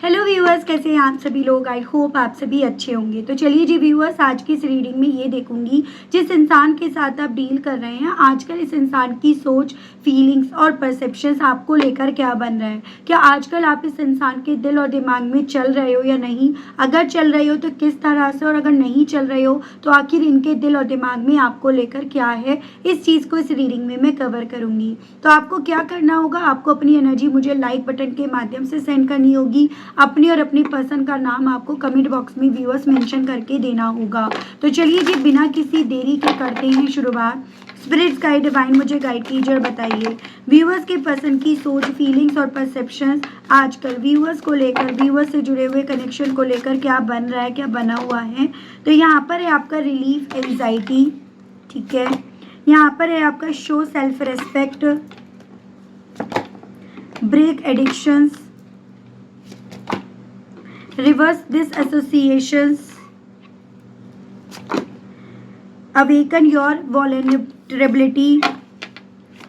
Hello viewers, कैसे हैं आप सभी लोग। आई होप आप सभी अच्छे होंगे। तो चलिए जी व्यूअर्स, आज की इस रीडिंग में ये देखूंगी जिस इंसान के साथ आप डील कर रहे हैं आजकल इस इंसान की सोच, फीलिंग्स और परसेप्शंस आपको लेकर क्या बन रहा है। क्या आजकल आप इस इंसान के दिल और दिमाग में चल रहे हो या नहीं, अगर चल रहे हो तो किस तरह से, और अगर नहीं चल रहे हो तो आखिर इनके दिल और दिमाग में आपको लेकर क्या है, इस चीज़ को इस रीडिंग में मैं कवर करूंगी। तो आपको क्या करना होगा, आपको अपनी एनर्जी मुझे लाइक बटन के माध्यम से सेंड करनी होगी। अपनी और अपनी पर्सन का नाम आपको कमेंट बॉक्स में व्यूअर्स मेंशन करके देना होगा। तो चलिए जी बिना किसी देरी के करते हैं शुरुआत। स्पिरिट्स गाइड, डिवाइन मुझे गाइड कीजिए और बताइए व्यूअर्स के पर्सन की सोच, फीलिंग्स और परसेप्शंस आजकल व्यूअर्स को लेकर, व्यूअर्स से जुड़े हुए कनेक्शन को लेकर क्या बन रहा है, क्या बना हुआ है। तो यहाँ पर है आपका रिलीफ एंजाइटी, ठीक है। यहाँ पर है आपका show self respect, break addictions, reverse disassociations, awaken your vulnerability।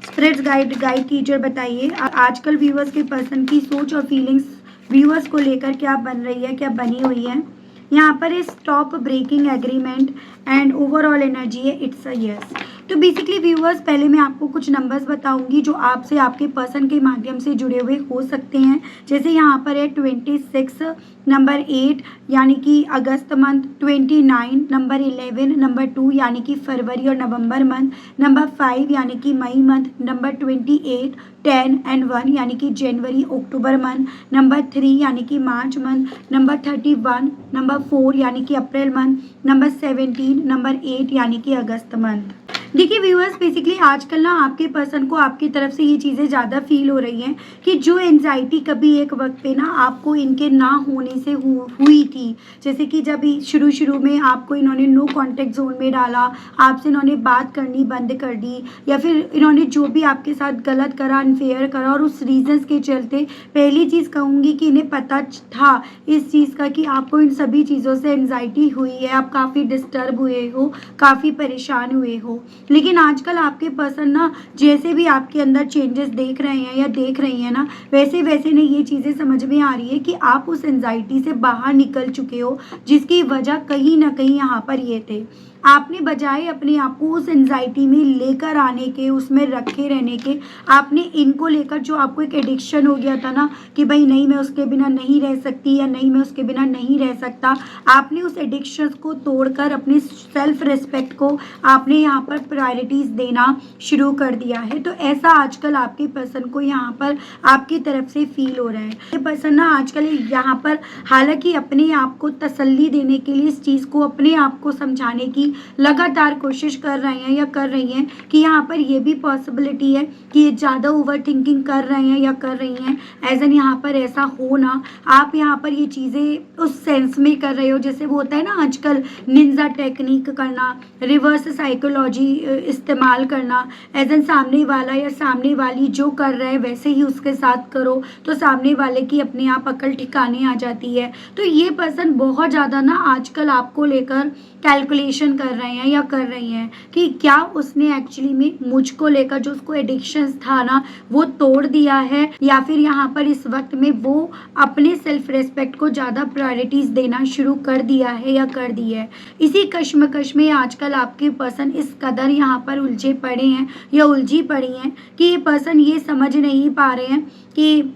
Spirits guide teacher बताइए आजकल व्यूअर्स के पर्सन की सोच और फीलिंग्स व्यूअर्स को लेकर क्या बन रही है, क्या बनी हुई है। यहाँ पर है stop breaking agreement and overall energy है इट्स अ यस। तो बेसिकली व्यूअर्स, पहले मैं आपको कुछ नंबर्स बताऊंगी जो आपसे आपके पर्सन के माध्यम से जुड़े हुए हो सकते हैं। जैसे यहाँ पर है 26, नंबर 8 यानी कि अगस्त मंथ, 29, नंबर 11, नंबर 2 यानी कि फरवरी और नवंबर मंथ, नंबर 5 यानी कि मई मंथ, नंबर 28, 10 एंड 1 यानी कि जनवरी अक्टूबर मंथ, नंबर 3 यानी कि मार्च मंथ, नंबर 31, नंबर 4 यानी कि अप्रैल मंथ, नंबर 17, नंबर 8 यानी कि अगस्त मंथ। देखिए व्यूअर्स, बेसिकली आजकल ना आपके पर्सन को आपकी तरफ से ये चीज़ें ज़्यादा फील हो रही हैं कि जो एंजाइटी कभी एक वक्त पे ना आपको इनके ना होने से हुई थी। जैसे कि जब शुरू में आपको इन्होंने नो कांटेक्ट जोन में डाला, आपसे इन्होंने बात करनी बंद कर दी, या फिर इन्होंने जो भी आपके साथ गलत करा, अनफेयर करा, और उस रीजंस के चलते पहली चीज़ कहूँगी कि इन्हें पता था इस चीज़ का कि आपको इन सभी चीज़ों से एंजाइटी हुई है, आप काफ़ी डिस्टर्ब हुए हो, काफ़ी परेशान हुए हो। लेकिन आजकल आपके पर्सन ना जैसे भी आपके अंदर चेंजेस देख रहे हैं या देख रही हैं ना, वैसे वैसे ने ये चीज़ें समझ में आ रही है कि आप उस एंजाइटी से बाहर निकल चुके हो, जिसकी वजह कहीं ना कहीं यहाँ पर ये थे। आपने बजाय अपने आप को उस एंजाइटी में लेकर आने के, उसमें रखे रहने के, आपने इनको लेकर जो आपको एक एडिक्शन हो गया था ना कि भाई नहीं मैं उसके बिना नहीं रह सकती या नहीं मैं उसके बिना नहीं रह सकता, आपने उस एडिक्शन को तोड़कर अपने सेल्फ रिस्पेक्ट को आपने यहाँ पर प्रायोरिटीज़ देना शुरू कर दिया है। तो ऐसा आजकल आपके पर्सन को यहाँ पर आपकी तरफ से फील हो रहा है। ये पर्सन ना आजकल यहाँ पर हालांकि अपने आप को तसल्ली देने के लिए, इस चीज़ को अपने आप को समझाने की लगातार कोशिश कर रहे हैं या कर रही हैं कि यहाँ पर ये भी पॉसिबिलिटी है कि ये ज़्यादा ओवर थिंकिंग कर रहे हैं या कर रही हैं। एज एन यहाँ पर ऐसा हो ना, आप यहाँ पर ये चीज़ें उस सेंस में कर रहे हो जैसे वो होता है ना आजकल निंजा टेक्निक करना, रिवर्स साइकोलॉजी इस्तेमाल करना। एज एन सामने वाला या सामने वाली जो कर रहा है वैसे ही उसके साथ करो तो सामने वाले की अपने आप अकल ठिकाने आ जाती है। तो ये पर्सन बहुत ज़्यादा ना आजकल आपको लेकर कैलकुलेशन कर रहे हैं या कर रही हैं कि क्या उसने एक्चुअली में मुझको लेकर जो उसको एडिक्शन था ना वो तोड़ दिया है, या फिर यहाँ पर इस वक्त में वो अपने सेल्फ रेस्पेक्ट को ज़्यादा प्रायोरिटीज़ देना शुरू कर दिया है या कर दी है। इसी कश्मकश में आजकल आपके पर्सन इस कदर यहाँ पर उलझे पड़े हैं या उलझी पड़ी हैं कि ये पर्सन ये समझ नहीं पा रहे हैं कि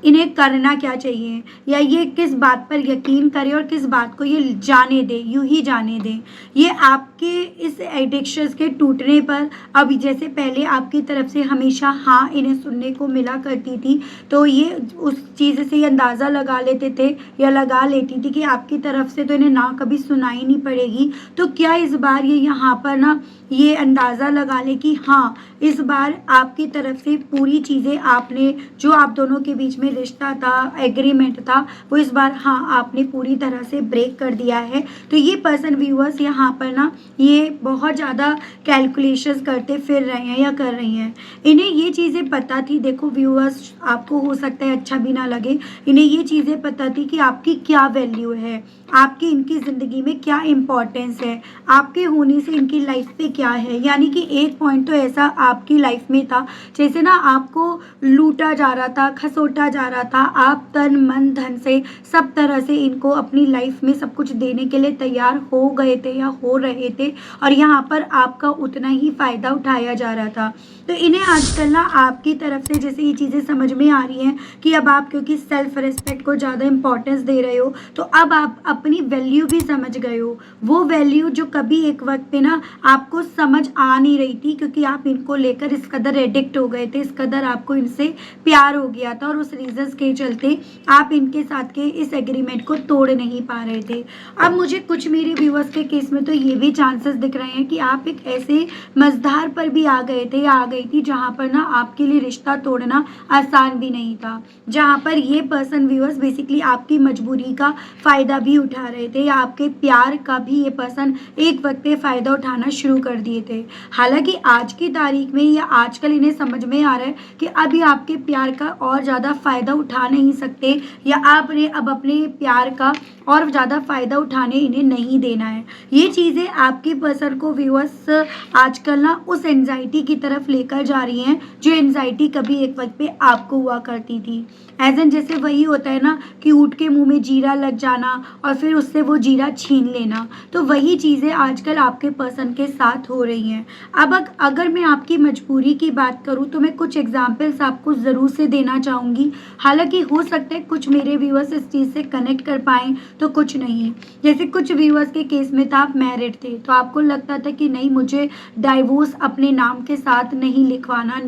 इन्हें करना क्या चाहिए, या ये किस बात पर यकीन करें और किस बात को ये जाने दे, यूं ही जाने दें। ये आपके इस एडिक्शंस के टूटने पर, अब जैसे पहले आपकी तरफ से हमेशा हाँ इन्हें सुनने को मिला करती थी, तो ये उस चीज़ से ये अंदाज़ा लगा लेते थे या लगा लेती थी कि आपकी तरफ से तो इन्हें ना कभी सुनाई नहीं पड़ेगी। तो क्या इस बार ये यहाँ पर ना ये अंदाज़ा लगा ले कि हाँ इस बार आपकी तरफ से पूरी चीज़ें आपने, जो आप दोनों के बीच में रिश्ता था, एग्रीमेंट था, वो इस बार हाँ आपने पूरी तरह से ब्रेक कर दिया है। तो ये पर्सन व्यूअर्स यहाँ पर ना ये बहुत ज़्यादा कैलकुलेशंस करते फिर रहे हैं या कर रही हैं। इन्हें ये चीज़ें पता थी। देखो व्यूअर्स, आपको हो सकता है अच्छा भी ना लगे, इन्हें ये चीज़ें पता थी कि आपकी क्या वैल्यू है, आपकी इनकी ज़िंदगी में क्या इम्पोर्टेंस है, आपके होने से इनकी लाइफ पे क्या है। यानी कि एक पॉइंट तो ऐसा आपकी लाइफ में था जैसे ना आपको लूटा जा रहा था, खसोटा जा रहा था, आप तन मन धन से सब तरह से इनको अपनी लाइफ में सब कुछ देने के लिए तैयार हो गए थे या हो रहे थे, और यहाँ पर आपका उतना ही फ़ायदा उठाया जा रहा था। तो इन्हें आजकल ना आपकी तरफ से जैसे ये चीज़ें समझ में आ रही हैं कि अब आप क्योंकि सेल्फ रिस्पेक्ट को ज़्यादा इंपॉर्टेंस दे रहे हो, तो अब आप अपनी वैल्यू भी समझ गए हो, वो वैल्यू जो कभी एक वक्त पे ना आपको समझ आ नहीं रही थी, क्योंकि आप इनको लेकर इस कदर एडिक्ट हो गए थे, इस कदर आपको इनसे प्यार हो गया था, और उस रीजंस के चलते आप इनके साथ के इस एग्रीमेंट को तोड़ नहीं पा रहे थे। अब मुझे कुछ मेरे व्यूअर्स के केस में तो ये भी चांसेस दिख रहे हैं कि आप एक ऐसे मझधार पर भी आ गए थे या आ गई थी जहाँ पर ना आपके लिए रिश्ता तोड़ना आसान भी नहीं था, जहाँ पर ये पर्सन व्यूअर्स बेसिकली आपकी मजबूरी का फ़ायदा भी उठा रहे थे, या आपके प्यार का भी ये पर्सन एक वक्त पे फ़ायदा उठाना शुरू कर दिए थे। हालांकि आज की तारीख में या आजकल इन्हें समझ में आ रहा है कि अभी आपके प्यार का और ज़्यादा फ़ायदा उठा नहीं सकते, या आपने अब अपने प्यार का और ज़्यादा फ़ायदा उठाने इन्हें नहीं देना है। ये चीज़ें आपके पर्सन को व्यूअर्स आजकल ना उस एंजाइटी की तरफ लेकर जा रही हैं जो एंजाइटी कभी एक वक्त पे आपको हुआ करती थी। एज एन जैसे वही होता है ना कि ऊँट के मुंह में जीरा लग जाना और फिर उससे वो जीरा छीन लेना, तो वही चीज़ें आजकल आपके पर्सन के साथ हो रही हैं। अब अगर मैं आपकी मजबूरी की बात करूँ तो मैं कुछ एग्जाम्पल्स आपको ज़रूर से देना चाहूँगी। हालांकि हो सकता है कुछ मेरे व्यूअर्स इस चीज़ से कनेक्ट कर पाएँ तो कुछ नहीं। जैसे कुछ व्यूअर्स के केस में था आप मैरिड थे, तो आपको लगता था कि नहीं, मुझे डाइवोर्स अपने नाम के साथ नहीं लिखवाना,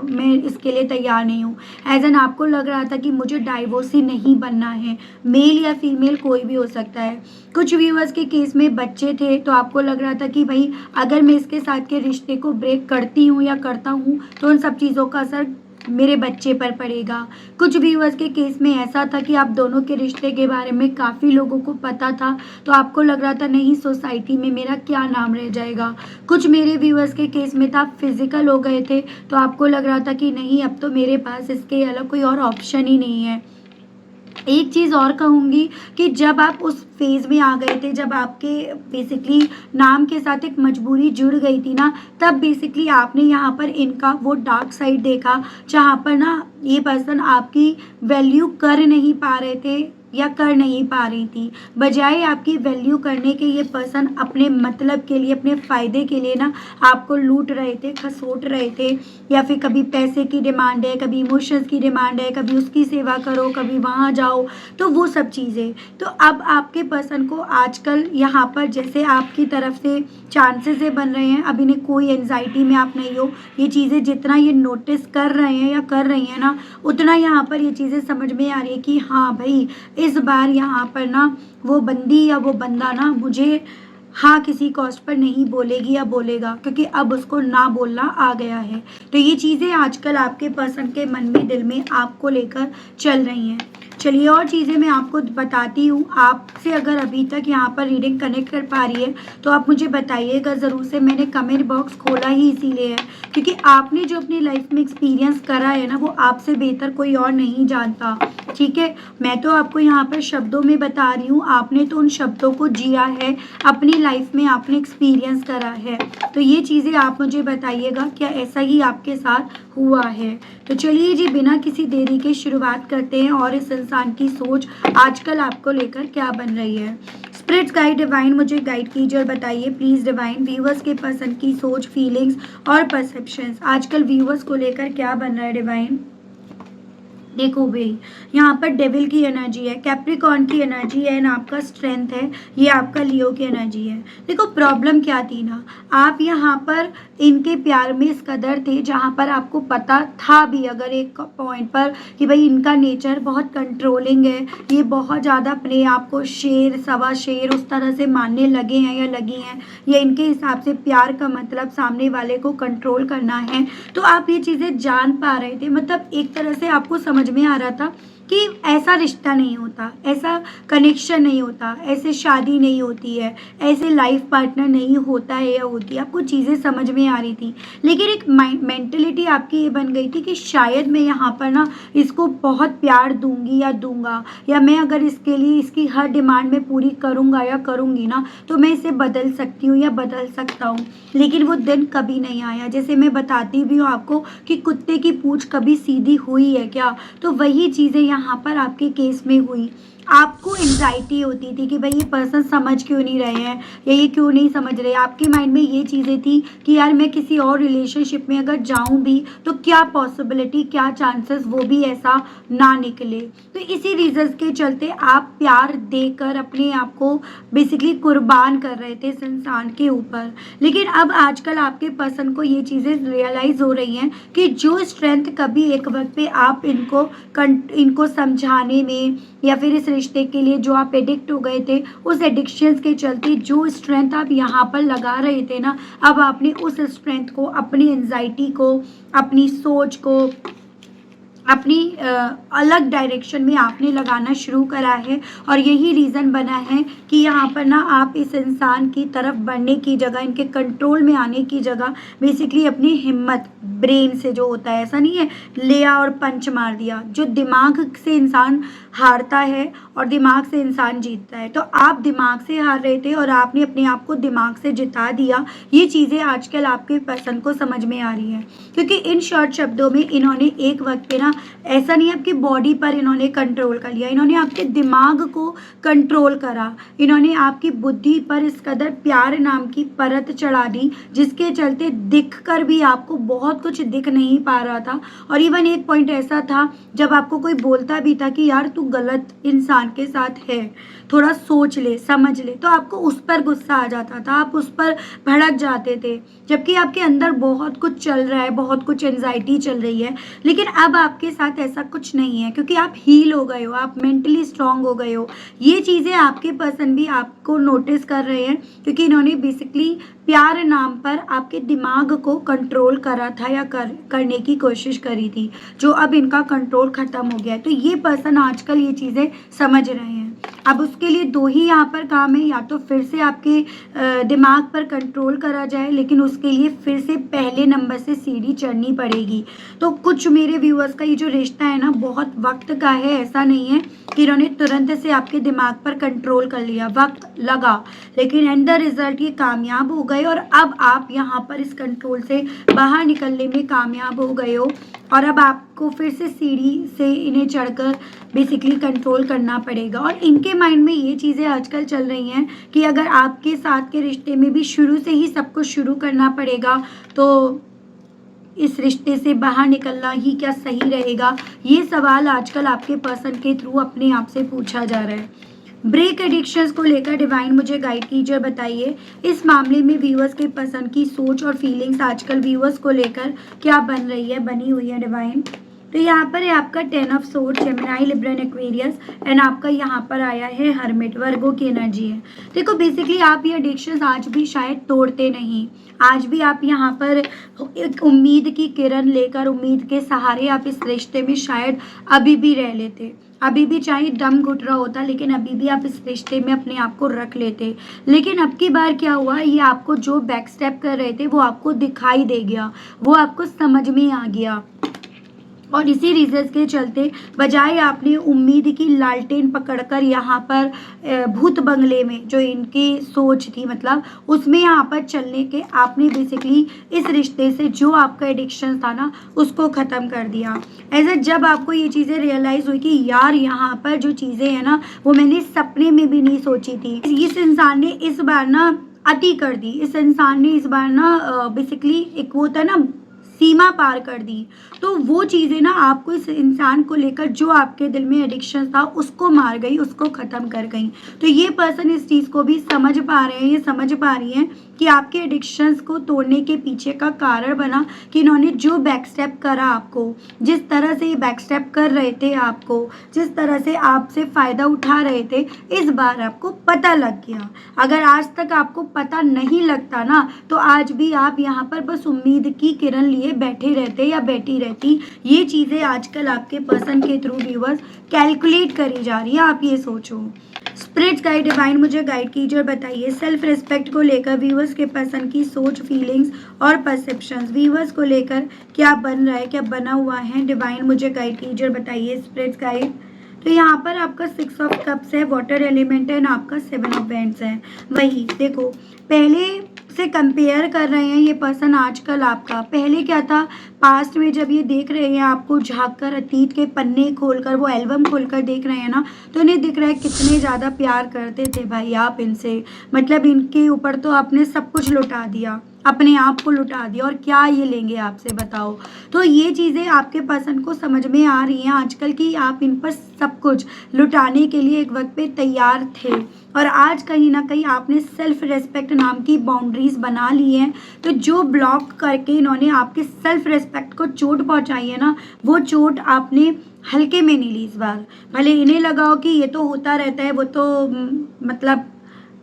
मैं इसके लिए तैयार नहीं हूँ। एज एन आपको लग रहा था कि मुझे डाइवोर्स ही नहीं बनना है, मेल या फीमेल कोई भी हो सकता है। कुछ व्यूअर्स के केस में बच्चे थे, तो आपको लग रहा था कि भाई अगर मैं इसके साथ के रिश्ते को ब्रेक करती हूँ या करता हूँ तो उन सब चीज़ों का असर मेरे बच्चे पर पड़ेगा। कुछ व्यूअर्स के केस में ऐसा था कि आप दोनों के रिश्ते के बारे में काफ़ी लोगों को पता था, तो आपको लग रहा था नहीं, सोसाइटी में मेरा क्या नाम रह जाएगा। कुछ मेरे व्यूअर्स के केस में था आप फिजिकल हो गए थे, तो आपको लग रहा था कि नहीं, अब तो मेरे पास इसके अलावा कोई और ऑप्शन ही नहीं है। एक चीज़ और कहूँगी कि जब आप उस फेज़ में आ गए थे, जब आपके बेसिकली नाम के साथ एक मजबूरी जुड़ गई थी ना, तब बेसिकली आपने यहाँ पर इनका वो डार्क साइड देखा, जहाँ पर ना ये पर्सन आपकी वैल्यू कर नहीं पा रहे थे या कर नहीं पा रही थी। बजाय आपकी वैल्यू करने के ये पर्सन अपने मतलब के लिए, अपने फ़ायदे के लिए ना आपको लूट रहे थे, खसोट रहे थे, या फिर कभी पैसे की डिमांड है, कभी इमोशंस की डिमांड है, कभी उसकी सेवा करो, कभी वहाँ जाओ, तो वो सब चीज़ें। तो अब आपके पर्सन को आजकल यहाँ पर जैसे आपकी तरफ से चांसेस बन रहे हैं, अब इन्हें कोई एंजाइटी में आप नहीं हो। ये चीज़ें जितना ये नोटिस कर रहे हैं या कर रही हैं ना, उतना यहाँ पर ये चीज़ें समझ में आ रही है कि हाँ भाई, इस बार यहाँ पर ना वो बंदी या वो बंदा ना मुझे हाँ किसी कॉस्ट पर नहीं बोलेगी या बोलेगा, क्योंकि अब उसको ना बोलना आ गया है। तो ये चीज़ें आजकल आपके पर्सन के मन में, दिल में आपको लेकर चल रही हैं। चलिए और चीज़ें मैं आपको बताती हूँ। आपसे अगर अभी तक यहाँ पर रीडिंग कनेक्ट कर पा रही है तो आप मुझे बताइएगा ज़रूर से। मैंने कमेंट बॉक्स खोला ही इसीलिए है क्योंकि आपने जो अपनी लाइफ में एक्सपीरियंस करा है ना, वो आपसे बेहतर कोई और नहीं जानता। ठीक है, मैं तो आपको यहाँ पर शब्दों में बता रही हूँ, आपने तो उन शब्दों को जिया है, अपनी लाइफ में आपने एक्सपीरियंस करा है। तो ये चीज़ें आप मुझे बताइएगा क्या ऐसा ही आपके साथ हुआ है। तो चलिए जी, बिना किसी देरी के शुरुआत करते हैं और इस इंसान की सोच आजकल आपको लेकर क्या बन रही है। स्पिरिट्स गाइड डिवाइन मुझे गाइड कीजिए और बताइए प्लीज़ डिवाइन, व्यूवर्स के पर्सन की सोच, फीलिंग्स और परसेप्शंस आजकल व्यूवर्स को लेकर क्या बन रहा है डिवाइन। देखो भाई, यहाँ पर डेविल की एनर्जी है, कैप्रिकॉर्न की एनर्जी है, एंड आपका स्ट्रेंथ है, ये आपका लियो की एनर्जी है। देखो प्रॉब्लम क्या थी ना, आप यहाँ पर इनके प्यार में इस कदर थे जहाँ पर आपको पता था भी अगर एक पॉइंट पर कि भाई इनका नेचर बहुत कंट्रोलिंग है, ये बहुत ज़्यादा अपने आप को शेर सवा शेर उस तरह से मानने लगे हैं या लगी हैं, या इनके हिसाब से प्यार का मतलब सामने वाले को कंट्रोल करना है। तो आप ये चीज़ें जान पा रहे थे, मतलब एक तरह से आपको समझ में आ रहा था कि ऐसा रिश्ता नहीं होता, ऐसा कनेक्शन नहीं होता, ऐसे शादी नहीं होती है, ऐसे लाइफ पार्टनर नहीं होता है या होती है। आपको चीज़ें समझ में आ रही थी, लेकिन एक मेंटलिटी आपकी ये बन गई थी कि शायद मैं यहाँ पर ना इसको बहुत प्यार दूंगी या दूंगा, या मैं अगर इसके लिए इसकी हर डिमांड में पूरी करूँगा या करूँगी ना तो मैं इसे बदल सकती हूँ या बदल सकता हूँ। लेकिन वो दिन कभी नहीं आया। जैसे मैं बताती भी हूँ आपको कि कुत्ते की पूँछ कभी सीधी हुई है क्या, तो वही चीज़ें यहाँ पर आपके केस में हुई। आपको एंजाइटी होती थी कि भाई ये पर्सन समझ क्यों नहीं रहे हैं या ये क्यों नहीं समझ रहे। आपके माइंड में ये चीज़ें थी कि यार मैं किसी और रिलेशनशिप में अगर जाऊं भी तो क्या पॉसिबिलिटी, क्या चांसेस वो भी ऐसा ना निकले। तो इसी रीजंस के चलते आप प्यार देकर अपने आप को बेसिकली कुर्बान कर रहे थे इस इंसान के ऊपर। लेकिन अब आजकल आपके पर्सन को ये चीज़ें रियलाइज़ हो रही हैं कि जो स्ट्रेंथ कभी एक वक्त पे आप इनको समझाने में या फिर इस रिश्ते के लिए जो आप एडिक्ट हो गए थे, उस एडिक्शंस के चलते जो स्ट्रेंथ आप यहाँ पर लगा रहे थे ना, अब आपने उस स्ट्रेंथ को, अपनी एंजाइटी को, अपनी सोच को, अपनी अलग डायरेक्शन में आपने लगाना शुरू करा है। और यही रीज़न बना है कि यहाँ पर ना आप इस इंसान की तरफ बढ़ने की जगह, इनके कंट्रोल में आने की जगह बेसिकली अपनी हिम्मत, ब्रेन से जो होता है, ऐसा नहीं है लिया और पंच मार दिया। जो दिमाग से इंसान हारता है और दिमाग से इंसान जीतता है, तो आप दिमाग से हार रहे थे और आपने अपने आप को दिमाग से जिता दिया। ये चीज़ें आजकल आपके पर्सन को समझ में आ रही हैं, क्योंकि इन शॉर्ट शब्दों में इन्होंने एक वक्त पे ना, ऐसा नहीं आपकी बॉडी पर इन्होंने कंट्रोल कर लिया, इन्होंने आपके दिमाग को कंट्रोल करा, इन्होंने आपकी बुद्धि पर इस कदर प्यार नाम की परत चढ़ा दी जिसके चलते दिख कर भी आपको बहुत कुछ दिख नहीं पा रहा था। और इवन एक पॉइंट ऐसा था जब आपको कोई बोलता भी था कि यार तू गलत इंसान के साथ है, थोड़ा सोच ले, समझ ले, तो आपको उस पर गुस्सा आ जाता था, आप उस पर भड़क जाते थे, जबकि आपके अंदर बहुत कुछ चल रहा है, बहुत कुछ एंजाइटी चल रही है। लेकिन अब आपके साथ ऐसा कुछ नहीं है, क्योंकि आप हील हो गए हो, आप मेंटली स्ट्रांग हो गए हो। ये चीज़ें आपके पर्सन भी आपको नोटिस कर रहे हैं, क्योंकि इन्होंने बेसिकली प्यार नाम पर आपके दिमाग को कंट्रोल करा था या करने की कोशिश करी थी, जो अब इनका कंट्रोल ख़त्म हो गया है। तो ये पर्सन आजकल ये चीज़ें समझ रहे हैं। अब उसके लिए दो ही यहाँ पर काम है, या तो फिर से आपके दिमाग पर कंट्रोल करा जाए, लेकिन उसके लिए फिर से पहले नंबर से सीढ़ी चढ़नी पड़ेगी। तो कुछ मेरे व्यूअर्स का ये जो रिश्ता है ना, बहुत वक्त का है, ऐसा नहीं है कि इन्होंने तुरंत से आपके दिमाग पर कंट्रोल कर लिया, वक्त लगा, लेकिन एंड द रिजल्ट ये कामयाब हो गए। और अब आप यहाँ पर इस कंट्रोल से बाहर निकलने में कामयाब हो गए हो, और अब आपको फिर से सीढ़ी से इन्हें चढ़कर बेसिकली कंट्रोल करना पड़ेगा। और इनके माइंड में ये चीज़ें आजकल चल रही हैं कि अगर आपके साथ के रिश्ते में भी शुरू से ही सब कुछ शुरू करना पड़ेगा, तो इस रिश्ते से बाहर निकलना ही क्या सही रहेगा। ये सवाल आजकल आपके पर्सन के थ्रू अपने आप से पूछा जा रहा है। ब्रेक एडिक्शंस को लेकर डिवाइन मुझे गाइड कीजिए, बताइए इस मामले में व्यूअर्स के पसंद की सोच और फीलिंग्स आजकल व्यूअर्स को लेकर क्या बनी हुई है डिवाइन। तो यहाँ पर है आपका 10 of swords, Gemini, Libra, Aquarius, and आपका यहाँ पर आया है हर्मिट, वर्गो की एनर्जी है। देखो बेसिकली आप ये एडिक्शंस आज भी शायद तोड़ते नहीं, आज भी आप यहाँ पर एक उम्मीद की किरण लेकर, उम्मीद के सहारे आप इस रिश्ते में शायद अभी भी रह लेते, अभी भी चाहे दम घुट रहा होता, लेकिन अभी भी आप इस रिश्ते में अपने आप को रख लेते। लेकिन अब की बार क्या हुआ, ये आपको जो बैक स्टेप कर रहे थे वो आपको दिखाई दे गया, वो आपको समझ में आ गया, और इसी रीजन के चलते बजाय आपने उम्मीद की लालटेन पकड़कर यहाँ पर भूत बंगले में जो इनकी सोच थी, मतलब उसमें यहाँ पर चलने के, आपने बेसिकली इस रिश्ते से जो आपका एडिक्शन था ना उसको ख़त्म कर दिया। ऐसा जब आपको ये चीज़ें रियलाइज़ हुई कि यार यहाँ पर जो चीज़ें हैं ना वो मैंने सपने में भी नहीं सोची थी, इस इंसान ने इस बार ना अति कर दी, इस इंसान ने इस बार ना बेसिकली एक वो था ना सीमा पार कर दी। तो वो चीज़ें ना आपको इस इंसान को लेकर जो आपके दिल में एडिक्शन था उसको मार गई, उसको ख़त्म कर गई। तो ये पर्सन इस चीज़ को भी समझ पा रहे हैं, ये समझ पा रही हैं कि आपके एडिक्शंस को तोड़ने के पीछे का कारण बना कि इन्होंने जो बैक स्टेप करा आपको, जिस तरह से ये बैक स्टेप कर रहे थे आपको, जिस तरह से आपसे फ़ायदा उठा रहे थे, इस बार आपको पता लग गया। अगर आज तक आपको पता नहीं लगता ना, तो आज भी आप यहाँ पर बस उम्मीद की किरण लिए बैठे रहते या बैठी रहती। ये चीज़ें आजकल आपके पर्सन के थ्रू व्यूअर्स कैलकुलेट करी जा रही है, आप ये सोचो। स्पिरिट्स गाइड डिवाइन मुझे गाइड कीजिए और बताइए सेल्फ रिस्पेक्ट को लेकर व्यूअर्स के पर्सन की सोच, फीलिंग्स और परसेप्शंस व्यूअर्स को लेकर क्या बन रहा है, क्या बना हुआ है। डिवाइन मुझे गाइड कीजिए और बताइए स्पिरिट्स गाइड। तो यहाँ पर आपका 6 ऑफ कप्स है, वाटर एलिमेंट है, ना आपका 7 ऑफ वैंड्स है। वही देखो, पहले से कंपेयर कर रहे हैं ये पर्सन आजकल आपका। पहले क्या था, पास्ट में जब ये देख रहे हैं आपको झाँक कर, अतीत के पन्ने खोलकर, वो एल्बम खोलकर देख रहे हैं ना, तो इन्हें दिख रहा है कितने ज़्यादा प्यार करते थे भाई आप इनसे। मतलब इनके ऊपर तो आपने सब कुछ लुटा दिया, अपने आप को लुटा दिया, और क्या ये लेंगे आपसे बताओ। तो ये चीज़ें आपके पर्सन को समझ में आ रही हैं आजकल की आप इन पर सब कुछ लुटाने के लिए एक वक्त पे तैयार थे, और आज कहीं ना कहीं आपने सेल्फ रेस्पेक्ट नाम की बाउंड्रीज बना ली हैं। तो जो ब्लॉक करके इन्होंने आपके सेल्फ रेस्पेक्ट को चोट पहुंचाई है ना, वो चोट आपने हल्के में नहीं ली इस बार। भले इन्हें लगाओ कि ये तो होता रहता है, वो तो मतलब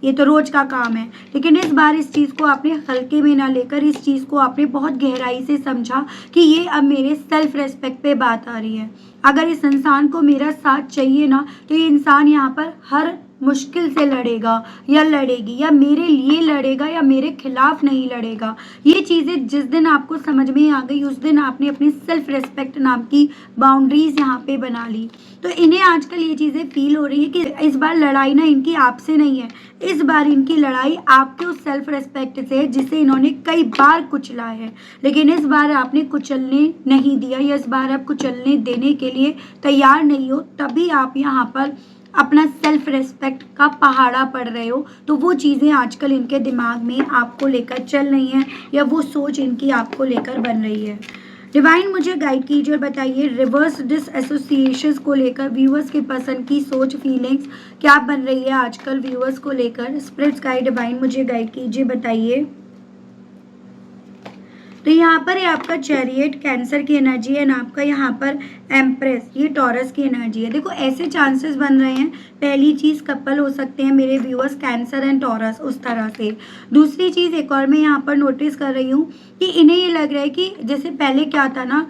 ये तो रोज का काम है, लेकिन इस बार इस चीज़ को आपने हल्के में ना लेकर इस चीज़ को आपने बहुत गहराई से समझा कि ये अब मेरे सेल्फ रेस्पेक्ट पे बात आ रही है। अगर इस इंसान को मेरा साथ चाहिए ना, तो ये इंसान यहाँ पर हर मुश्किल से लड़ेगा या लड़ेगी, या मेरे लिए लड़ेगा या मेरे खिलाफ नहीं लड़ेगा। ये चीज़ें जिस दिन आपको समझ में आ गई, उस दिन आपने अपनी सेल्फ रेस्पेक्ट नाम की बाउंड्रीज यहाँ पे बना ली। तो इन्हें आजकल ये चीज़ें फील हो रही है कि इस बार लड़ाई ना इनकी आपसे नहीं है, इस बार इनकी लड़ाई आपके उस सेल्फ रेस्पेक्ट से है जिसे इन्होंने कई बार कुचला है, लेकिन इस बार आपने कुचलने नहीं दिया, या इस बार आप कुचलने देने के लिए तैयार नहीं हो, तभी आप यहाँ पर अपना सेल्फ रेस्पेक्ट का पहाड़ा पड़ रहे हो। तो वो चीज़ें आजकल इनके दिमाग में आपको लेकर चल रही हैं, या वो सोच इनकी आपको लेकर बन रही है। डिवाइन मुझे गाइड कीजिए और बताइए रिवर्स डिसएसोसिएशंस को लेकर व्यूअर्स के पर्सन की सोच, फीलिंग्स क्या बन रही है आजकल व्यूअर्स को लेकर। स्पिरिट्स गाइड डिवाइन मुझे गाइड कीजिए, बताइए। तो यहाँ पर ये आपका चैरियट कैंसर की एनर्जी है, ना आपका यहाँ पर एम्प्रेस ये टॉरस की एनर्जी है। देखो ऐसे चांसेस बन रहे हैं, पहली चीज़ कपल हो सकते हैं मेरे व्यूअर्स कैंसर एंड टॉरस, उस तरह से। दूसरी चीज़ एक और मैं यहाँ पर नोटिस कर रही हूँ कि इन्हें ये लग रहा है कि जैसे पहले क्या था ना,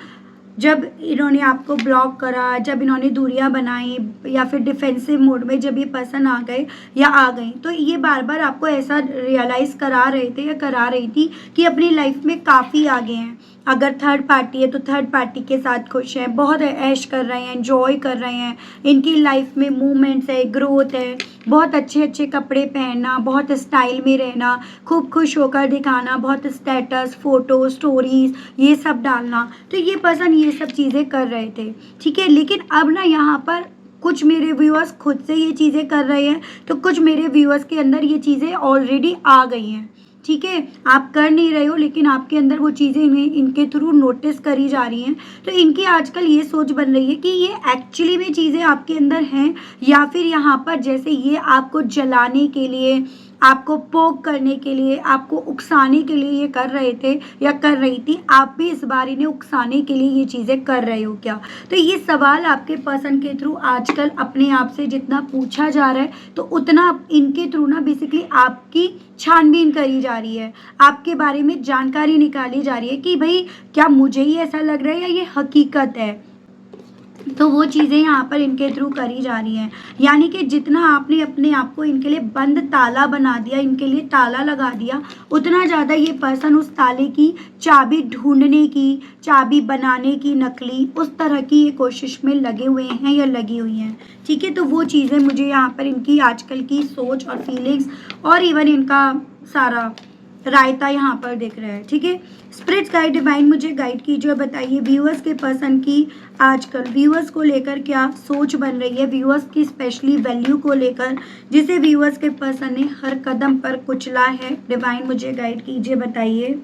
जब इन्होंने आपको ब्लॉक करा, जब इन्होंने दूरियां बनाई, या फिर डिफेंसिव मोड में जब ये पर्सन आ गए या आ गई, तो ये बार बार आपको ऐसा रियलाइज़ करा रहे थे या करा रही थी कि अपनी लाइफ में काफ़ी आगे हैं। अगर थर्ड पार्टी है तो थर्ड पार्टी के साथ खुश हैं, बहुत ऐश कर रहे हैं, एंजॉय कर रहे हैं, इनकी लाइफ में मूवमेंट्स है, ग्रोथ है, बहुत अच्छे अच्छे कपड़े पहनना, बहुत स्टाइल में रहना, खूब खुश होकर दिखाना, बहुत स्टेटस, फोटो, स्टोरीज ये सब डालना। तो ये पर्सन ये सब चीज़ें कर रहे थे, ठीक है। लेकिन अब ना यहाँ पर कुछ मेरे व्यूअर्स खुद से ये चीज़ें कर रहे हैं, तो कुछ मेरे व्यूअर्स के अंदर ये चीज़ें ऑलरेडी आ गई हैं, ठीक है। आप कर नहीं रहे हो, लेकिन आपके अंदर वो चीज़ें इनके थ्रू नोटिस करी जा रही हैं। तो इनकी आजकल ये सोच बन रही है कि ये एक्चुअली में चीज़ें आपके अंदर हैं, या फिर यहाँ पर जैसे ये आपको जलाने के लिए, आपको पोक करने के लिए, आपको उकसाने के लिए ये कर रहे थे या कर रही थी। आप भी इस बार इन्हें उकसाने के लिए ये चीज़ें कर रहे हो क्या? तो ये सवाल आपके पर्सन के थ्रू आजकल अपने आप से जितना पूछा जा रहा है, तो उतना इनके थ्रू ना बेसिकली आपकी छानबीन करी जा रही है, आपके बारे में जानकारी निकाली जा रही है कि भाई क्या मुझे ही ऐसा लग रहा है या ये हकीकत है। तो वो चीज़ें यहाँ पर इनके थ्रू करी जा रही हैं। यानी कि जितना आपने अपने आप को इनके लिए बंद ताला बना दिया, इनके लिए ताला लगा दिया, उतना ज़्यादा ये पर्सन उस ताले की चाबी ढूंढने की, चाबी बनाने की नकली, उस तरह की ये कोशिश में लगे हुए हैं या लगी हुई हैं, ठीक है। तो वो चीज़ें मुझे यहाँ पर इनकी आजकल की सोच और फीलिंग्स और इवन इनका सारा रायता यहाँ पर दिख रहा है, ठीक है। स्पिरिट्स गाइड डिवाइन मुझे गाइड कीजिए और बताइए व्यूअर्स के पर्सन की आजकल व्यूअर्स को लेकर क्या सोच बन रही है, व्यूअर्स की स्पेशली वैल्यू को लेकर, जिसे व्यूअर्स के पर्सन ने हर कदम पर कुचला है। डिवाइन मुझे गाइड कीजिए, बताइए।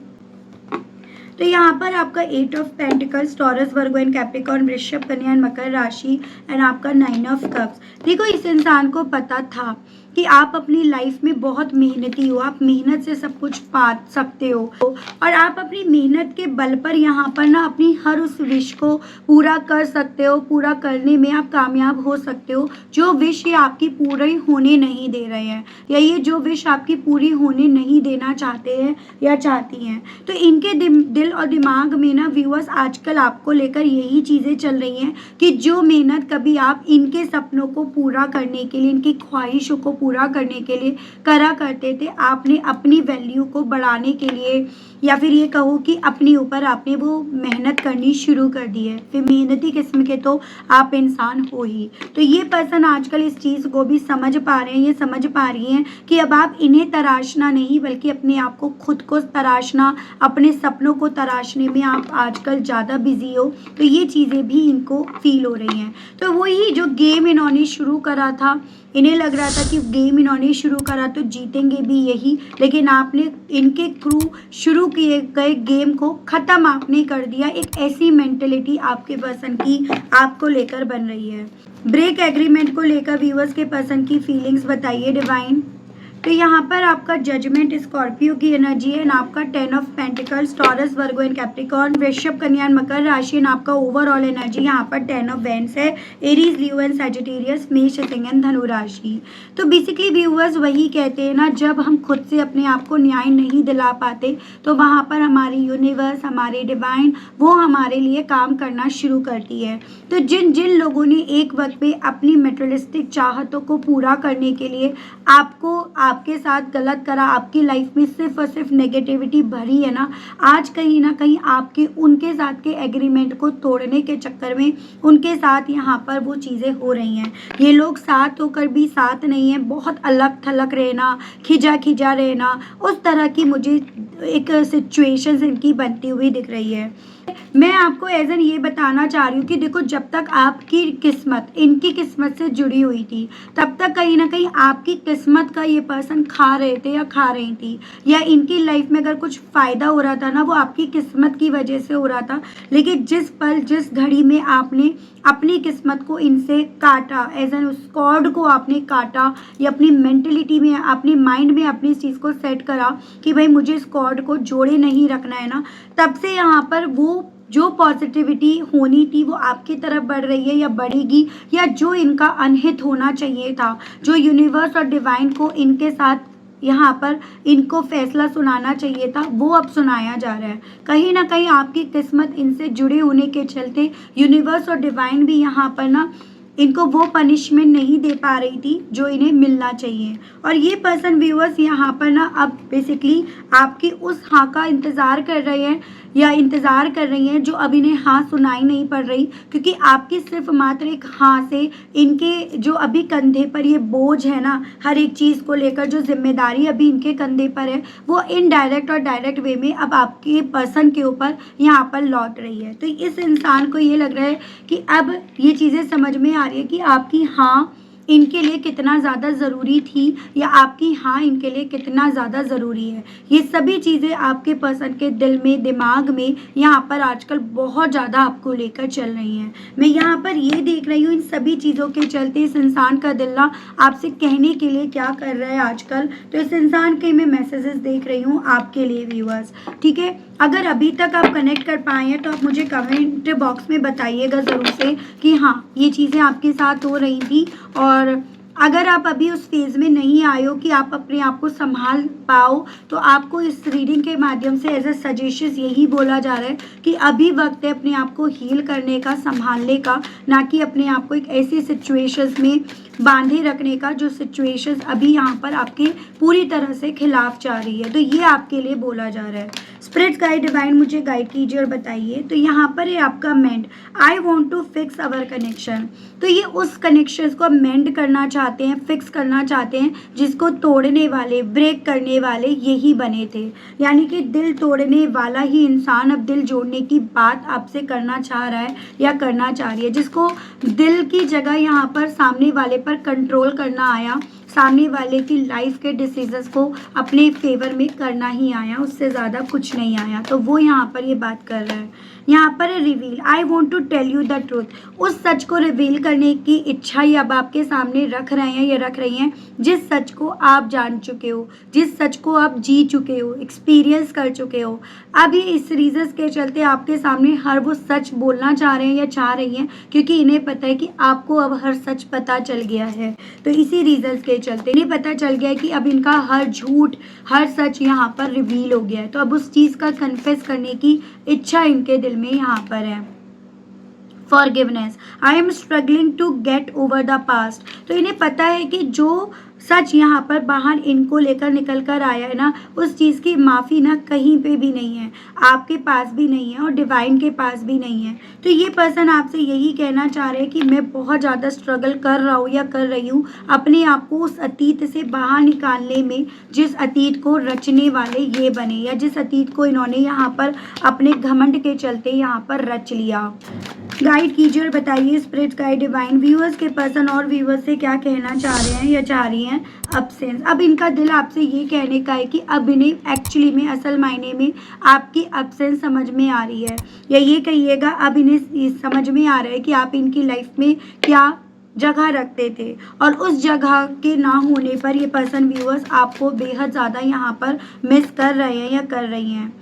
तो यहाँ पर आपका 8 of pentacles, taurus, Virgo and Capricorn, वृषभ, कन्या एंड मकर राशि, एंड आपका 9 ऑफ कप्स। देखो इस इंसान को पता था कि आप अपनी लाइफ में बहुत मेहनती हो, आप मेहनत से सब कुछ पा सकते हो और आप अपनी मेहनत के बल पर यहाँ पर ना अपनी हर उस विश को पूरा कर सकते हो, पूरा करने में आप कामयाब हो सकते हो। जो विश ये आपकी पूरी होने नहीं दे रहे हैं या ये जो विश आपकी पूरी होने नहीं देना चाहते हैं या चाहती हैं, तो इनके दिल और दिमाग में ना व्यूअर्स आजकल आपको लेकर यही चीज़ें चल रही हैं कि जो मेहनत कभी आप इनके सपनों को पूरा करने के लिए, इनकी ख्वाहिशों को पूरा करने के लिए करा करते थे, आपने अपनी वैल्यू को बढ़ाने के लिए या फिर ये कहो कि अपने ऊपर आपने वो मेहनत करनी शुरू कर दी है, फिर मेहनती किस्म के तो आप इंसान हो ही। तो ये पर्सन आजकल इस चीज़ को भी समझ पा रहे हैं, ये समझ पा रही हैं कि अब आप इन्हें तराशना नहीं बल्कि अपने आप को, खुद को तराशना, अपने सपनों को तराशने में आप आजकल ज़्यादा बिजी हो। तो ये चीज़ें भी इनको फील हो रही हैं। तो वही जो गेम इन्होंने शुरू करा था, इन्हें लग रहा था कि गेम इन्होंने शुरू करा तो जीतेंगे भी यही, लेकिन आपने इनके थ्रू शुरू किए गए गेम को ख़त्म आपने कर दिया। एक ऐसी मेंटेलिटी आपके पर्सन की आपको लेकर बन रही है। ब्रेक एग्रीमेंट को लेकर व्यूअर्स के पर्सन की फीलिंग्स बताइए डिवाइन। तो यहाँ पर आपका जजमेंट स्कॉर्पियो की एनर्जी है, आपका 10 of pentacles, taurus, Virgo and Capricorn, वृषभ, कन्या, मकर राशि, आपका ओवरऑल एनर्जी यहाँ पर 10 ऑफ वेंस है, एरीज, लियो एंड सैजिटेरियस, मेष, सिंह एंड धनु राशि। तो बेसिकली व्यूअर्स वही कहते हैं ना, जब हम खुद से अपने आप को न्याय नहीं दिला पाते तो वहाँ पर हमारी यूनिवर्स, हमारी डिवाइन वो हमारे लिए काम करना शुरू करती है। तो जिन जिन लोगों ने एक वक्त पे अपनी मेटेरियलिस्टिक चाहतों को पूरा करने के लिए आपके साथ गलत करा, आपकी लाइफ में सिर्फ और सिर्फ नेगेटिविटी भरी है ना, आज कहीं ना कहीं आपके उनके साथ के एग्रीमेंट को तोड़ने के चक्कर में उनके साथ यहाँ पर वो चीज़ें हो रही हैं। ये लोग साथ होकर भी साथ नहीं है, बहुत अलग थलग रहना, खिजा खिजा रहना, उस तरह की मुझे एक सिचुएशंस इनकी बनती हुई दिख रही है। मैं आपको एज एन ये बताना चाह रही हूँ कि देखो, जब तक आपकी किस्मत इनकी किस्मत से जुड़ी हुई थी तब तक कहीं ना कहीं आपकी किस्मत का ये पर्सन खा रहे थे या खा रही थी, या इनकी लाइफ में अगर कुछ फ़ायदा हो रहा था ना वो आपकी किस्मत की वजह से हो रहा था। लेकिन जिस पल जिस घड़ी में आपने अपनी किस्मत को इनसे काटा, एज एन उस कॉर्ड को आपने काटा या अपनी मेंटलिटी में, अपनी माइंड में अपनी इस चीज़ को सेट करा कि भाई मुझे इस कॉर्ड को जोड़े नहीं रखना है ना, तब से यहाँ पर वो जो पॉजिटिविटी होनी थी वो आपकी तरफ बढ़ रही है या बढ़ेगी, या जो इनका अनहित होना चाहिए था, जो यूनिवर्स और डिवाइन को इनके साथ यहाँ पर इनको फैसला सुनाना चाहिए था, वो अब सुनाया जा रहा है। कहीं ना कहीं आपकी किस्मत इनसे जुड़े होने के चलते यूनिवर्स और डिवाइन भी यहाँ पर ना इनको वो पनिशमेंट नहीं दे पा रही थी जो इन्हें मिलना चाहिए। और ये पर्सन व्यूअर्स यहाँ पर ना अब बेसिकली आपकी उस हाँ का इंतज़ार कर रहे हैं या इंतज़ार कर रही हैं जो अब इन्हें हाँ सुनाई नहीं पड़ रही, क्योंकि आपकी सिर्फ मात्र एक हाँ से इनके जो अभी कंधे पर ये बोझ है ना, हर एक चीज़ को लेकर जो जिम्मेदारी अभी इनके कंधे पर है वो इनडायरेक्ट और डायरेक्ट वे में अब आपके पर्सन के ऊपर यहाँ पर लौट रही है। तो इस इंसान को ये लग रहा है कि अब ये चीज़ें समझ में आ रही है कि आपकी हाँ इनके लिए कितना ज़्यादा ज़रूरी थी या आपकी हाँ इनके लिए कितना ज़्यादा ज़रूरी है। ये सभी चीज़ें आपके पर्सन के दिल में, दिमाग में यहाँ पर आजकल बहुत ज़्यादा आपको लेकर चल रही हैं। मैं यहाँ पर ये देख रही हूँ इन सभी चीज़ों के चलते इस इंसान का दिल ना आपसे कहने के लिए क्या कर रहा है आजकल। तो इस इंसान के मैं मैसेजेस देख रही हूँ आपके लिए व्यूअर्स, ठीक है। अगर अभी तक आप कनेक्ट कर पाए हैं तो आप मुझे कमेंट बॉक्स में बताइएगा ज़रूर से कि हाँ ये चीज़ें आपके साथ हो रही थी। और अगर आप अभी उस फेज़ में नहीं आए हो कि आप अपने आप को संभाल पाओ, तो आपको इस रीडिंग के माध्यम से एज ए सजेशन यही बोला जा रहा है कि अभी वक्त है अपने आप को हील करने का, संभालने का, ना कि अपने आप को एक ऐसी सिचुएशंस में बांधे रखने का जो सिचुएशंस अभी यहाँ पर आपके पूरी तरह से खिलाफ जा रही है। तो ये आपके लिए बोला जा रहा है। स्पिरिट गाइड डिवाइन मुझे गाइड कीजिए और बताइए। तो यहाँ पर है आपका मेंड, I want to fix our connection. तो ये उस कनेक्शन को मेंड करना चाहते हैं, फिक्स करना चाहते हैं जिसको तोड़ने वाले, ब्रेक करने वाले यही बने थे। यानी कि दिल तोड़ने वाला ही इंसान अब दिल जोड़ने की बात आपसे करना चाह रहा है या करना चाह रही है। जिसको दिल की जगह यहाँ पर सामने वाले पर कंट्रोल करना आया, सामने वाले की लाइफ के डिसीजंस को अपने फेवर में करना ही आया, उससे ज़्यादा कुछ नहीं आया। तो वो यहाँ पर ये बात कर रहा है। यहाँ पर है reveal, I want to tell you the truth. उस सच को रिवील करने की इच्छा ही अब आपके सामने रख रहे हैं या रख रही हैं, जिस सच को आप जान चुके हो, जिस सच को आप जी चुके हो, एक्सपीरियंस कर चुके हो। अब ये इस रीजन के चलते आपके सामने हर वो सच बोलना चाह रहे हैं या चाह रही हैं, क्योंकि इन्हें पता है कि आपको अब हर सच पता चल गया है। तो इसी रीजन के चलते इन्हें पता चल गया है कि अब इनका हर झूठ, हर सच यहाँ पर रिवील हो गया है। तो अब उस चीज़ का कन्फेस करने की इच्छा इनके दिल में यहाँ पर है। Forgiveness, I am struggling to get over the past. तो इन्हें पता है कि जो सच यहाँ पर बाहर इनको लेकर निकल कर आया है ना, उस चीज़ की माफ़ी ना कहीं पे भी नहीं है, आपके पास भी नहीं है और डिवाइन के पास भी नहीं है। तो ये पर्सन आपसे यही कहना चाह रहे हैं कि मैं बहुत ज़्यादा स्ट्रगल कर रहा हूँ या कर रही हूँ अपने आप को उस अतीत से बाहर निकालने में, जिस अतीत को रचने वाले ये बने, या जिस अतीत को इन्होंने यहाँ पर अपने घमंड के चलते यहाँ पर रच लिया। गाइड कीजिए और बताइए स्पिरिट गाइड डिवाइन, व्यूअर्स के पर्सन और व्यूअर्स से क्या कहना चाह रहे हैं या चाह रही हैं। अब्सेंस, अब इनका दिल आपसे ये कहने का है कि अब इन्हें एक्चुअली में असल मायने में आपकी अब्सेंस समझ में आ रही है, या ये कहिएगा अब इन्हें समझ में आ रहा है कि आप इनकी लाइफ में क्या जगह रखते थे, और उस जगह के ना होने पर ये पर्सन व्यूअर्स आपको बेहद ज़्यादा यहाँ पर मिस कर रहे हैं या कर रही हैं।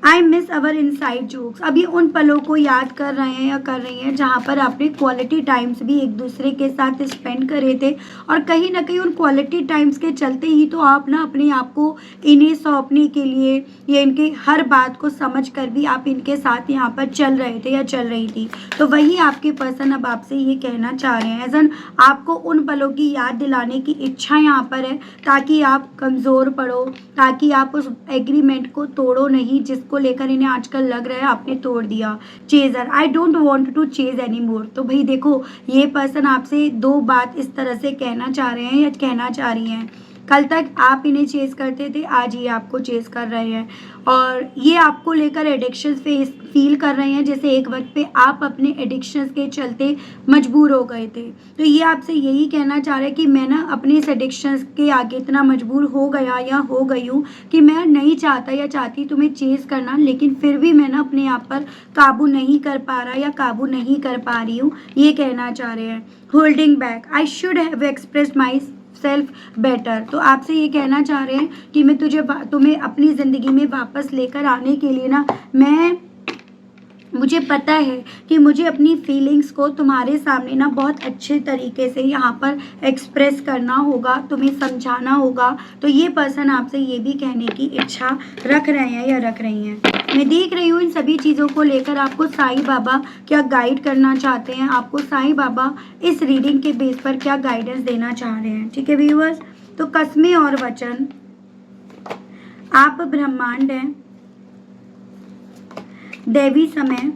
I miss our inside jokes, अभी उन पलों को याद कर रहे हैं या कर रही हैं जहाँ पर आपने क्वालिटी टाइम्स भी एक दूसरे के साथ स्पेंड करे थे, और कहीं ना कहीं उन क्वालिटी टाइम्स के चलते ही तो आप ना अपने आप को इन्हें सौंपने के लिए या इनके हर बात को समझ कर भी आप इनके साथ यहाँ पर चल रहे थे या चल रही थी। तो वही आपके पर्सन अब आपसे ये कहना चाह रहे हैं, एजन आपको उन पलों की याद दिलाने की इच्छा यहाँ पर है, ताकि आप कमज़ोर पड़ो, ताकि आप उस एग्रीमेंट को तोड़ो नहीं जिसको लेकर इन्हें आजकल लग रहा है आपने तोड़ दिया। Chaser, I don't want to chase any more. तो भाई देखो, ये पर्सन आपसे दो बात इस तरह से कहना चाह रहे हैं या कहना चाह रही हैं। कल तक आप इन्हें चेज करते थे, आज ये आपको चेज कर रहे हैं, और ये आपको लेकर एडिक्शंस फील कर रहे हैं, जैसे एक वक्त पे आप अपने एडिक्शंस के चलते मजबूर हो गए थे। तो ये आपसे यही कहना चाह रहे हैं कि मैं ना अपने इस एडिक्शंस के आगे इतना मजबूर हो गया या हो गई हूँ कि मैं नहीं चाहता या चाहती तुम्हें चेज करना, लेकिन फिर भी मैं ना अपने आप पर काबू नहीं कर पा रहा या काबू नहीं कर पा रही हूँ, ये कहना चाह रहे हैं। Holding back, I should have expressed my self better. तो आपसे ये कहना चाह रहे हैं कि मैं तुम्हें अपनी ज़िंदगी में वापस लेकर आने के लिए ना मुझे पता है कि मुझे अपनी फीलिंग्स को तुम्हारे सामने ना बहुत अच्छे तरीके से यहाँ पर एक्सप्रेस करना होगा, तुम्हें समझाना होगा। तो ये पर्सन आपसे ये भी कहने की इच्छा रख रहे हैं या रख रही हैं। मैं देख रही हूँ इन सभी चीज़ों को लेकर आपको साईं बाबा क्या गाइड करना चाहते हैं, आपको साईं बाबा इस रीडिंग के बेस पर क्या गाइडेंस देना चाह रहे हैं। ठीक है व्यूअर्स, तो कस्में और वचन, आप ब्रह्मांड हैं, देवी समय,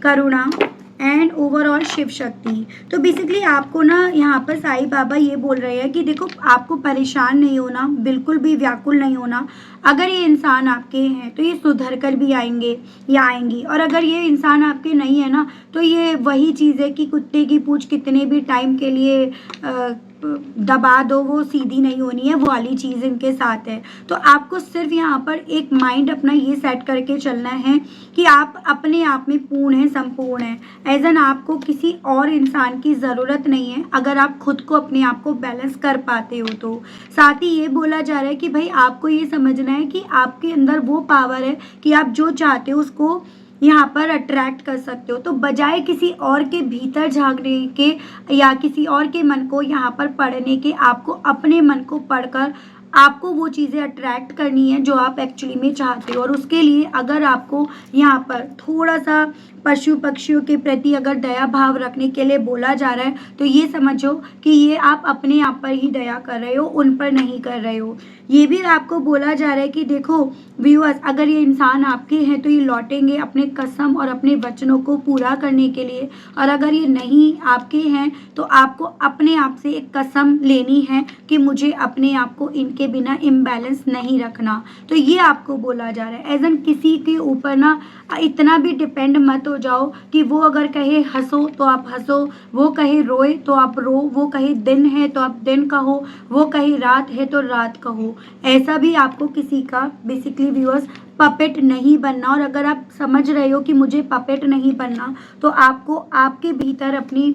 करुणा एंड ओवरऑल शिव शक्ति। तो बेसिकली आपको ना यहाँ पर साईं बाबा ये बोल रहे हैं कि देखो, आपको परेशान नहीं होना, बिल्कुल भी व्याकुल नहीं होना। अगर ये इंसान आपके हैं तो ये सुधर कर भी आएंगे या आएंगी, और अगर ये इंसान आपके नहीं है ना, तो ये वही चीज़ है कि कुत्ते की पूंछ कितने भी टाइम के लिए दबा दो, वो सीधी नहीं होनी है, वो वाली चीज़ इनके साथ है। तो आपको सिर्फ यहाँ पर एक माइंड अपना ये सेट करके चलना है कि आप अपने आप में पूर्ण हैं, संपूर्ण हैं, एजन आपको किसी और इंसान की ज़रूरत नहीं है, अगर आप खुद को अपने आप को बैलेंस कर पाते हो तो। साथ ही ये बोला जा रहा है कि भाई आपको ये समझना है कि आपके अंदर वो पावर है कि आप जो चाहते हो उसको यहाँ पर अट्रैक्ट कर सकते हो। तो बजाय किसी और के भीतर झांकने के या किसी और के मन को यहाँ पर पढ़ने के, आपको अपने मन को पढ़कर आपको वो चीज़ें अट्रैक्ट करनी है जो आप एक्चुअली में चाहते हो। और उसके लिए अगर आपको यहाँ पर थोड़ा सा पशु पक्षियों के प्रति अगर दया भाव रखने के लिए बोला जा रहा है, तो ये समझो कि ये आप अपने आप पर ही दया कर रहे हो, उन पर नहीं कर रहे हो। ये भी आपको बोला जा रहा है कि देखो व्यूअर्स, अगर ये इंसान आपके हैं तो ये लौटेंगे अपने कसम और अपने वचनों को पूरा करने के लिए, और अगर ये नहीं आपके हैं तो आपको अपने आप से एक कसम लेनी है कि मुझे अपने आप को इनके के बिना इम्बैलेंस नहीं रखना। तो ये आपको बोला जा रहा है। एज एन किसी के ऊपर ना इतना भी डिपेंड मत हो जाओ कि वो अगर कहे हंसो तो आप हंसो, वो कहे रोए तो आप रो, वो कहे दिन है तो आप दिन कहो, वो कहे रात है तो रात कहो। ऐसा भी आपको किसी का बेसिकली व्यूअर्स पपेट नहीं बनना। और अगर आप समझ रहे हो कि मुझे पपेट नहीं बनना, तो आपको आपके भीतर अपनी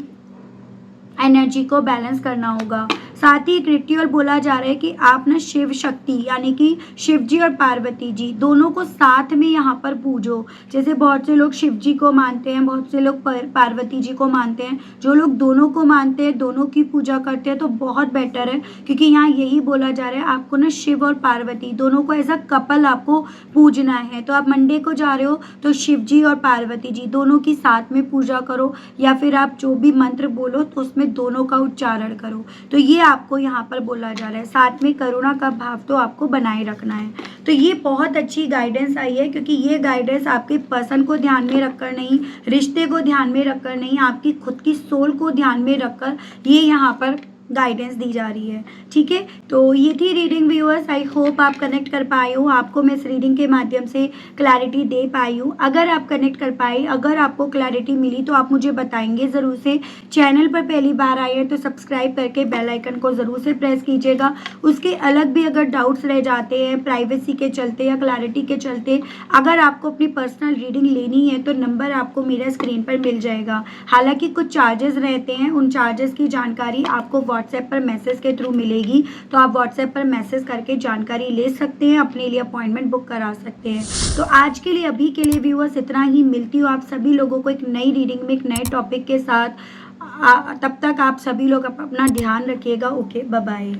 एनर्जी को बैलेंस करना होगा। साथ ही एक रिचुअल बोला जा रहा है कि आप ना शिव शक्ति यानी कि शिव जी और पार्वती जी दोनों को साथ में यहाँ पर पूजो। जैसे बहुत से लोग शिव जी को मानते हैं, बहुत से लोग पार्वती जी को मानते हैं। जो लोग दोनों को मानते हैं, दोनों की पूजा करते हैं तो बहुत बेटर है, क्योंकि यहाँ यही बोला जा रहा है आपको ना शिव और पार्वती दोनों को एज अ कपल आपको पूजना है। तो आप मंडे को जा रहे हो तो शिव जी और पार्वती जी दोनों की साथ में पूजा करो, या फिर आप जो भी मंत्र बोलो तो उसमें दोनों का उच्चारण करो। तो ये आपको यहाँ पर बोला जा रहा है। साथ में करुणा का भाव तो आपको बनाए रखना है। तो ये बहुत अच्छी गाइडेंस आई है, क्योंकि ये गाइडेंस आपके पर्सन को ध्यान में रखकर नहीं, रिश्ते को ध्यान में रखकर नहीं, आपकी खुद की सोल को ध्यान में रखकर ये यहाँ पर गाइडेंस दी जा रही है। ठीक है, तो ये थी रीडिंग व्यूअर्स। आई होप आप कनेक्ट कर पाए हो, आपको मैं इस रीडिंग के माध्यम से क्लैरिटी दे पाई हूँ। अगर आप कनेक्ट कर पाए, अगर आपको क्लैरिटी मिली तो आप मुझे बताएंगे ज़रूर से। चैनल पर पहली बार आए हैं तो सब्सक्राइब करके बेल आइकन को ज़रूर से प्रेस कीजिएगा। उसके अलग भी अगर डाउट्स रह जाते हैं प्राइवेसी के चलते या क्लैरिटी के चलते, अगर आपको अपनी पर्सनल रीडिंग लेनी है तो नंबर आपको मेरे स्क्रीन पर मिल जाएगा। हालांकि कुछ चार्जेस रहते हैं, उन चार्जेस की जानकारी आपको व्हाट्सएप पर मैसेज के थ्रू मिलेगी। तो आप व्हाट्सएप पर मैसेज करके जानकारी ले सकते हैं, अपने लिए अपॉइंटमेंट बुक करा सकते हैं। तो आज के लिए अभी के लिए व्यूअर्स इतना ही। मिलती हूँ आप सभी लोगों को एक नई रीडिंग में एक नए टॉपिक के साथ। तब तक आप सभी लोग अपना ध्यान रखिएगा। Okay, bye bye.